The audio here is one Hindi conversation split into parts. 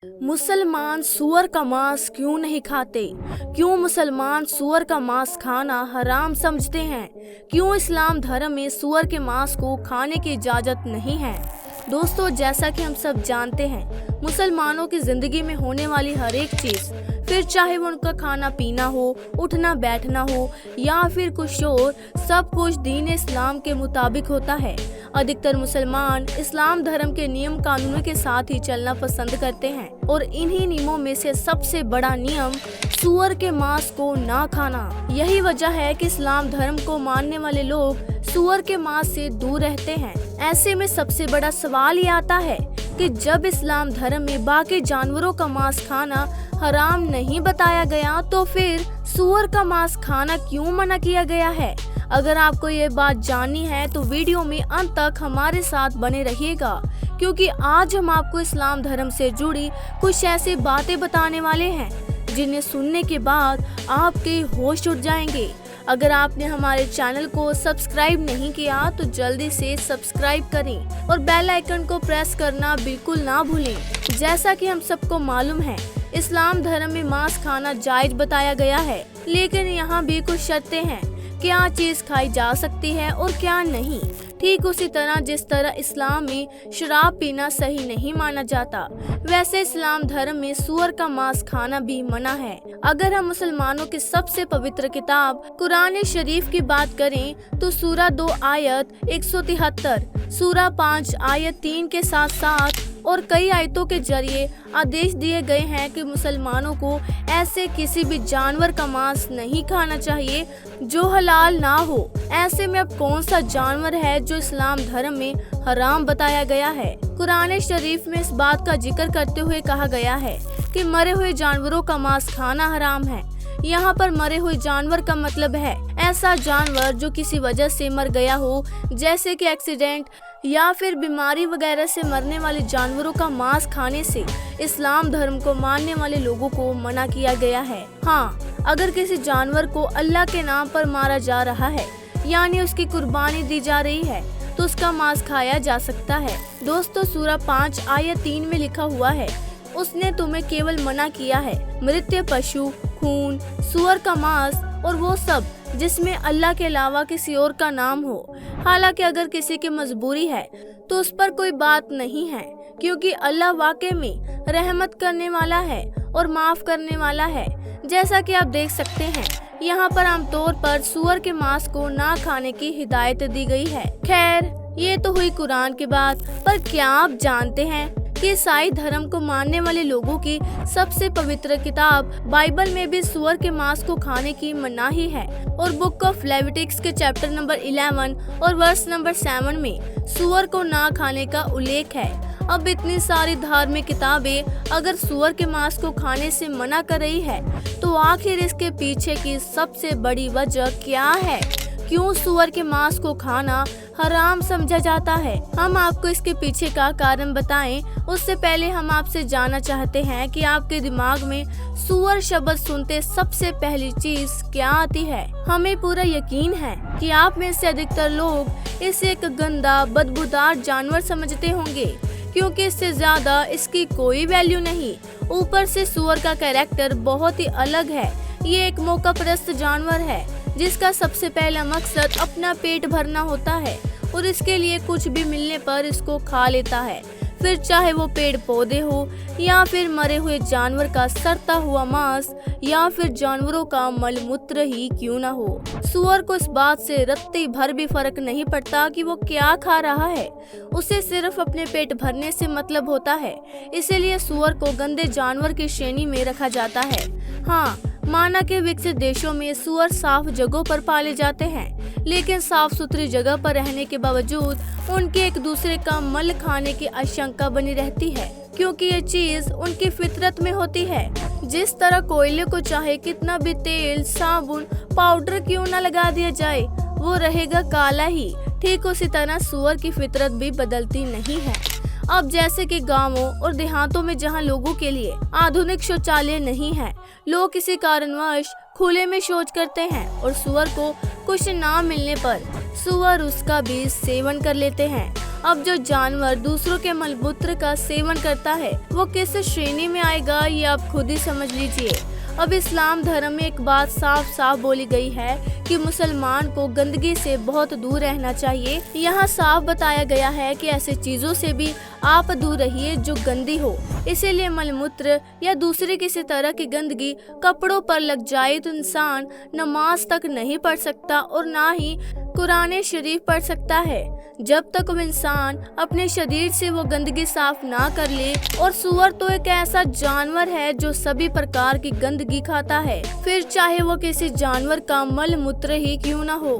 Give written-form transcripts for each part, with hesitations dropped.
मुसलमान सूअर का मांस क्यों नहीं खाते? क्यों मुसलमान सूअर का मांस खाना हराम समझते हैं? क्यों इस्लाम धर्म में सूअर के मांस को खाने की इजाज़त नहीं है? दोस्तों, जैसा कि हम सब जानते हैं, मुसलमानों की ज़िंदगी में होने वाली हर एक चीज़, फिर चाहे वो उनका खाना पीना हो, उठना बैठना हो या फिर कुछ और, सब कुछ दीन इस्लाम के मुताबिक होता है। अधिकतर मुसलमान इस्लाम धर्म के नियम कानूनों के साथ ही चलना पसंद करते हैं और इन्हीं नियमों में से सबसे बड़ा नियम सूअर के मांस को ना खाना। यही वजह है कि इस्लाम धर्म को मानने वाले लोग सूअर के मांस से दूर रहते हैं। ऐसे में सबसे बड़ा सवाल ये आता है कि जब इस्लाम धर्म में बाकी जानवरों का मांस खाना हराम नहीं बताया गया, तो फिर सूअर का मांस खाना क्यों मना किया गया है? अगर आपको ये बात जाननी है तो वीडियो में अंत तक हमारे साथ बने रहिएगा, क्योंकि आज हम आपको इस्लाम धर्म से जुड़ी कुछ ऐसी बातें बताने वाले हैं जिन्हें सुनने के बाद आपके होश उड़ जाएंगे। अगर आपने हमारे चैनल को सब्सक्राइब नहीं किया तो जल्दी से सब्सक्राइब करें और बेल आइकन को प्रेस करना बिल्कुल ना भूलें। जैसा कि हम सबको मालूम है, इस्लाम धर्म में मांस खाना जायज बताया गया है, लेकिन यहाँ भी कुछ शर्तें हैं, क्या चीज खाई जा सकती है और क्या नहीं। ठीक उसी तरह जिस तरह इस्लाम में शराब पीना सही नहीं माना जाता, वैसे इस्लाम धर्म में सूअर का मांस खाना भी मना है। अगर हम मुसलमानों की सबसे पवित्र किताब कुरान शरीफ की बात करें तो सूरा 2 आयत 173, सूरा 5 आयत 3 के साथ साथ और कई आयतों के जरिए आदेश दिए गए हैं कि मुसलमानों को ऐसे किसी भी जानवर का मांस नहीं खाना चाहिए जो हलाल ना हो। ऐसे में अब कौन सा जानवर है जो इस्लाम धर्म में हराम बताया गया है? कुरान शरीफ में इस बात का जिक्र करते हुए कहा गया है कि मरे हुए जानवरों का मांस खाना हराम है। यहाँ पर मरे हुए जानवर का मतलब है ऐसा जानवर जो किसी वजह से मर गया हो, जैसे कि एक्सीडेंट या फिर बीमारी वगैरह से मरने वाले जानवरों का मांस खाने से इस्लाम धर्म को मानने वाले लोगों को मना किया गया है। हाँ, अगर किसी जानवर को अल्लाह के नाम पर मारा जा रहा है, यानी उसकी कुर्बानी दी जा रही है, तो उसका मांस खाया जा सकता है। दोस्तों, सूरा 5 आयत 3 में लिखा हुआ है, उसने तुम्हें केवल मना किया है मृत पशु, खून, सूअर का मांस और वो सब जिसमें अल्लाह के अलावा किसी और का नाम हो। हालांकि अगर किसी की मजबूरी है तो उस पर कोई बात नहीं है, क्योंकि अल्लाह वाकई में रहमत करने वाला है और माफ करने वाला है। जैसा कि आप देख सकते हैं, यहाँ पर आमतौर पर सूअर के मांस को ना खाने की हिदायत दी गई है। खैर, ये तो हुई कुरान की बात, पर क्या आप जानते हैं कि ईसाई धर्म को मानने वाले लोगों की सबसे पवित्र किताब बाइबल में भी सूअर के मांस को खाने की मनाही है और बुक ऑफ लेविटिक्स के चैप्टर नंबर 11 और वर्स नंबर 7 में सूअर को ना खाने का उल्लेख है। अब इतनी सारी धार्मिक किताबें अगर सूअर के मांस को खाने से मना कर रही है, तो आखिर इसके पीछे की सबसे बड़ी वजह क्या है? क्यों सूअर के मांस को खाना हराम समझा जाता है? हम आपको इसके पीछे का कारण बताएं, उससे पहले हम आपसे जानना चाहते हैं कि आपके दिमाग में सूअर शब्द सुनते सबसे पहली चीज क्या आती है? हमें पूरा यकीन है कि आप में से अधिकतर लोग इसे एक गंदा बदबूदार जानवर समझते होंगे, क्योंकि इससे ज्यादा इसकी कोई वैल्यू नहीं। ऊपर से सूअर का कैरेक्टर बहुत ही अलग है। ये एक मौकापरस्त जानवर है जिसका सबसे पहला मकसद अपना पेट भरना होता है और इसके लिए कुछ भी मिलने पर इसको खा लेता है, फिर चाहे वो पेड़ पौधे हो या फिर मरे हुए जानवर का सड़ता हुआ मांस या फिर जानवरों का मलमूत्र ही क्यों ना हो। सूअर को इस बात से रत्ती भर भी फर्क नहीं पड़ता कि वो क्या खा रहा है, उसे सिर्फ अपने पेट भरने से मतलब होता है। इसीलिए सूअर को गंदे जानवर की श्रेणी में रखा जाता है। हाँ, माना के विकसित देशों में सूअर साफ जगहों पर पाले जाते हैं, लेकिन साफ सुथरी जगह पर रहने के बावजूद उनके एक दूसरे का मल खाने की आशंका बनी रहती है, क्योंकि ये चीज उनकी फितरत में होती है। जिस तरह कोयले को चाहे कितना भी तेल, साबुन, पाउडर क्यों न लगा दिया जाए, वो रहेगा काला ही। ठीक उसी तरह सूअर की फितरत भी बदलती नहीं है। अब जैसे कि गांवों और देहातों में जहां लोगों के लिए आधुनिक शौचालय नहीं है, लोग किसी कारणवश खुले में शौच करते हैं और सूअर को कुछ ना मिलने पर सूअर उसका भी सेवन कर लेते हैं। अब जो जानवर दूसरों के मलमूत्र का सेवन करता है वो किस श्रेणी में आएगा, ये आप खुद ही समझ लीजिए। अब इस्लाम धर्म में एक बात साफ साफ बोली गई है कि मुसलमान को गंदगी से बहुत दूर रहना चाहिए। यहाँ साफ बताया गया है कि ऐसे चीजों से भी आप दूर रहिए जो गंदी हो। इसीलिए मलमूत्र या दूसरे किसी तरह की गंदगी कपड़ों पर लग जाए तो इंसान नमाज तक नहीं पढ़ सकता और ना ही कुरान शरीफ पढ़ सकता है, जब तक वो इंसान अपने शरीर से वो गंदगी साफ ना कर ले। और सूअर तो एक ऐसा जानवर है जो सभी प्रकार की गंदगी खाता है, फिर चाहे वो किसी जानवर का मल मूत्र ही क्यों ना हो।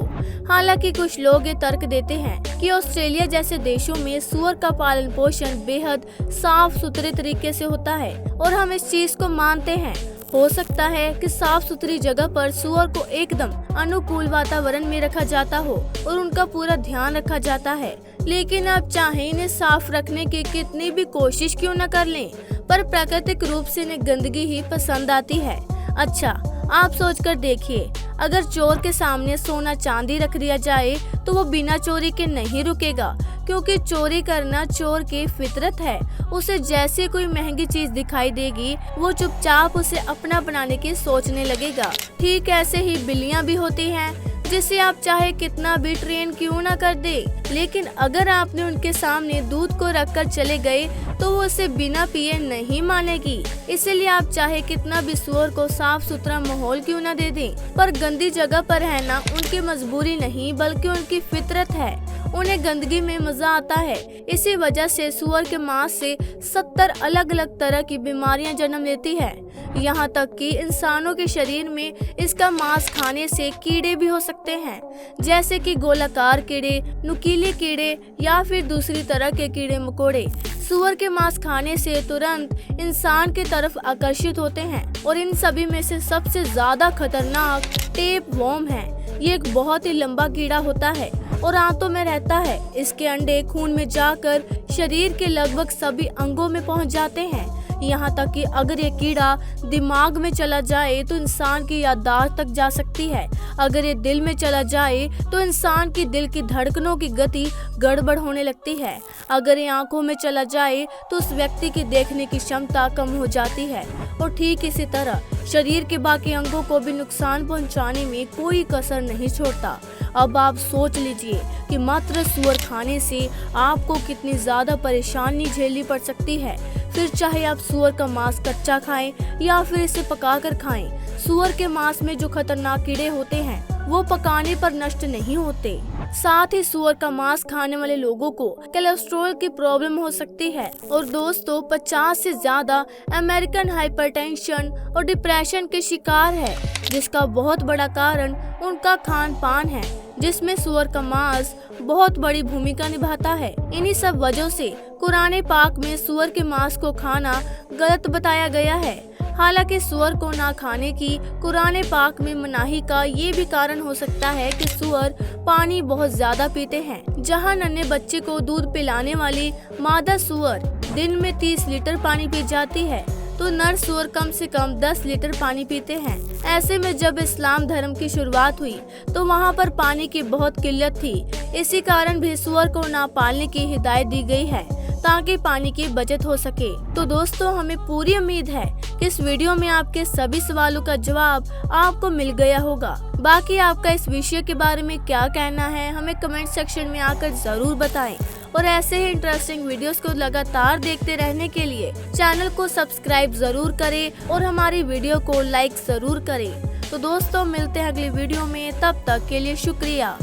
हालांकि कुछ लोग ये तर्क देते हैं कि ऑस्ट्रेलिया जैसे देशों में सूअर का पालन पोषण बेहद साफ सुथरे तरीके से होता है और हम इस चीज को मानते हैं। हो सकता है कि साफ सुथरी जगह पर सूअर को एकदम अनुकूल वातावरण में रखा जाता हो और उनका पूरा ध्यान रखा जाता है, लेकिन आप चाहे इन्हें साफ रखने की कितनी भी कोशिश क्यों न कर लें, पर प्राकृतिक रूप से इन्हें गंदगी ही पसंद आती है। अच्छा, आप सोचकर देखिए, अगर चोर के सामने सोना चांदी रख दिया जाए तो वो बिना चोरी के नहीं रुकेगा, क्योंकि चोरी करना चोर की फितरत है। उसे जैसे कोई महंगी चीज दिखाई देगी वो चुपचाप उसे अपना बनाने की सोचने लगेगा। ठीक ऐसे ही बिल्लियां भी होती हैं जिसे आप चाहे कितना भी ट्रेन क्यों ना कर दे, लेकिन अगर आपने उनके सामने दूध को रखकर चले गए तो वो उसे बिना पिए नहीं मानेगी। इसीलिए आप चाहे कितना भी सूअर को साफ सुथरा माहौल क्यों ना दे दें, पर गंदी जगह पर रहना उनकी मजबूरी नहीं बल्कि उनकी फितरत है। उन्हें गंदगी में मजा आता है। इसी वजह से सूअर के मांस से 70 अलग अलग तरह की बीमारियां जन्म लेती है। यहाँ तक कि इंसानों के शरीर में इसका मांस खाने से कीड़े भी हो सकते हैं, जैसे कि गोलाकार कीड़े, नुकीले कीड़े या फिर दूसरी तरह के कीड़े मकोड़े। सूअर के मांस खाने से तुरंत इंसान की तरफ आकर्षित होते हैं और इन सभी में से सबसे ज्यादा खतरनाक टेप वॉर्म है। ये एक बहुत ही लंबा कीड़ा होता है और आंतों में रहता है। इसके अंडे खून में जाकर शरीर के लगभग सभी अंगों में पहुंच जाते हैं। यहाँ तक कि अगर ये कीड़ा दिमाग में चला जाए तो इंसान की याददाश्त तक जा सकती है। अगर ये दिल में चला जाए तो इंसान की दिल की धड़कनों की गति गड़बड़ होने लगती है। अगर ये आंखों में चला जाए तो उस व्यक्ति की देखने की क्षमता कम हो जाती है। और ठीक इसी तरह शरीर के बाकी अंगों को भी नुकसान पहुंचाने में कोई कसर नहीं छोड़ता। अब आप सोच लीजिए कि मात्र सूअर खाने से आपको कितनी ज्यादा परेशानी झेलनी पड़ सकती है। फिर चाहे आप सूअर का मांस कच्चा खाएं या फिर इसे पकाकर खाएं। सूअर के मांस में जो खतरनाक कीड़े होते हैं वो पकाने पर नष्ट नहीं होते। साथ ही सूअर का मांस खाने वाले लोगों को कोलेस्ट्रॉल की प्रॉब्लम हो सकती है। और दोस्तों, 50 से ज्यादा अमेरिकन हाइपरटेंशन और डिप्रेशन के शिकार है, जिसका बहुत बड़ा कारण उनका खान पान है, जिसमें सूअर का मांस बहुत बड़ी भूमिका निभाता है। इन्हीं सब वजहों से कुरान पाक में सूअर के मांस को खाना गलत बताया गया है। हालांकि सूअर को ना खाने की कुरान पाक में मनाही का ये भी कारण हो सकता है कि सूअर पानी बहुत ज्यादा पीते हैं। जहां नन्हे बच्चे को दूध पिलाने वाली मादा सूअर दिन में 30 लीटर पानी पी जाती है, तो नर सूअर कम से कम 10 लीटर पानी पीते हैं। ऐसे में जब इस्लाम धर्म की शुरुआत हुई तो वहाँ पर पानी की बहुत किल्लत थी। इसी कारण भी सूअर को ना पालने की हिदायत दी गई है ताकि पानी की बचत हो सके। तो दोस्तों, हमें पूरी उम्मीद है कि इस वीडियो में आपके सभी सवालों का जवाब आपको मिल गया होगा। बाकी आपका इस विषय के बारे में क्या कहना है हमें कमेंट सेक्शन में आकर जरूर बताएं। और ऐसे ही इंटरेस्टिंग वीडियोस को लगातार देखते रहने के लिए चैनल को सब्सक्राइब जरूर करें और हमारी वीडियो को लाइक जरूर करें। तो दोस्तों, मिलते हैं अगली वीडियो में, तब तक के लिए शुक्रिया।